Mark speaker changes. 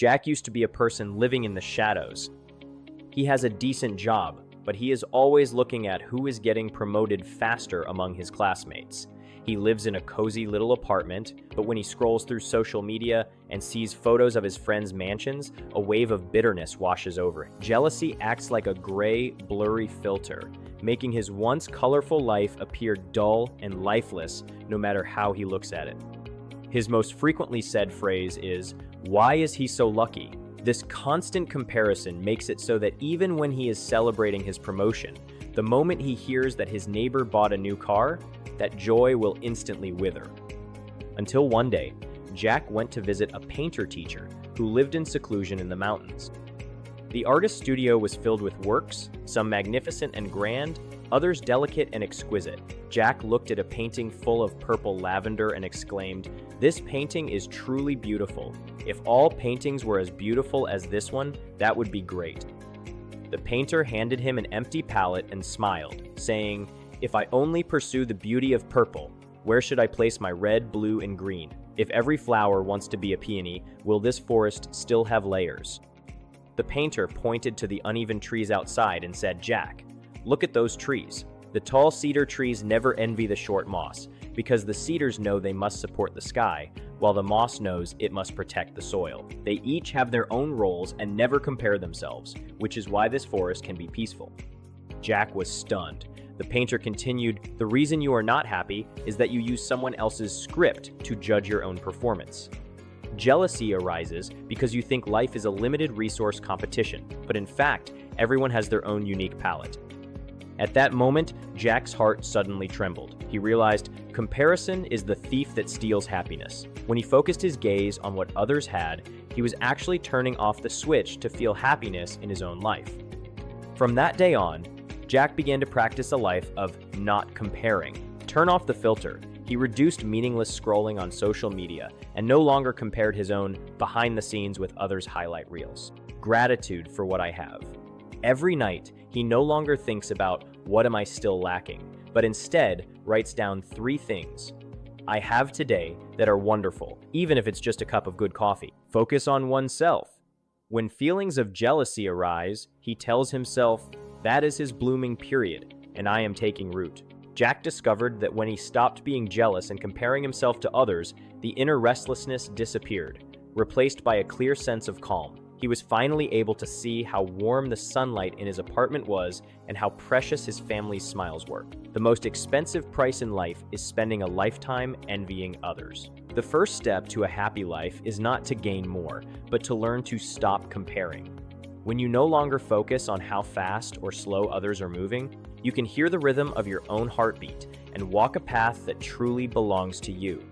Speaker 1: Jack used to be a person living in the shadows. He has a decent job, but he is always looking at who is getting promoted faster among his classmates. He lives in a cozy little apartment, but when he scrolls through social media and sees photos of his friends' mansions, a wave of bitterness washes over him. Jealousy acts like a gray, blurry filter, making his once colorful life appear dull and lifeless no matter how he looks at it. His most frequently said phrase is, "Why is he so lucky?" This constant comparison makes it so that even when he is celebrating his promotion, the moment he hears that his neighbor bought a new car, that joy will instantly wither. Until one day, Jack went to visit a painter teacher who lived in seclusion in the mountains. The artist's studio was filled with works, some magnificent and grand, others delicate and exquisite. Jack looked at a painting full of purple lavender and exclaimed, "This painting is truly beautiful. If all paintings were as beautiful as this one, that would be great." The painter handed him an empty palette and smiled, saying, "If I only pursue the beauty of purple, where should I place my red, blue, and green? If every flower wants to be a peony, will this forest still have layers?" The painter pointed to the uneven trees outside and said, "Jack, look at those trees. The tall cedar trees never envy the short moss, because the cedars know they must support the sky, while the moss knows it must protect the soil. They each have their own roles and never compare themselves, which is why this forest can be peaceful." Jack was stunned. The painter continued, "The reason you are not happy is that you use someone else's script to judge your own performance. Jealousy arises because you think life is a limited resource competition, but in fact, everyone has their own unique palette." At that moment, Jack's heart suddenly trembled. He realized comparison is the thief that steals happiness. When he focused his gaze on what others had, he was actually turning off the switch to feel happiness in his own life. From that day on, Jack began to practice a life of not comparing. Turn off the filter. He reduced meaningless scrolling on social media and no longer compared his own behind the scenes with others' highlight reels. Gratitude for what I have. Every night, he no longer thinks about what am I still lacking, but instead writes down 3 things I have today that are wonderful, even if it's just a cup of good coffee. Focus on oneself. When feelings of jealousy arise, he tells himself, that is his blooming period, and I am taking root. Jack discovered that when he stopped being jealous and comparing himself to others, the inner restlessness disappeared, replaced by a clear sense of calm. He was finally able to see how warm the sunlight in his apartment was and how precious his family's smiles were. The most expensive price in life is spending a lifetime envying others. The first step to a happy life is not to gain more, but to learn to stop comparing. When you no longer focus on how fast or slow others are moving, you can hear the rhythm of your own heartbeat and walk a path that truly belongs to you.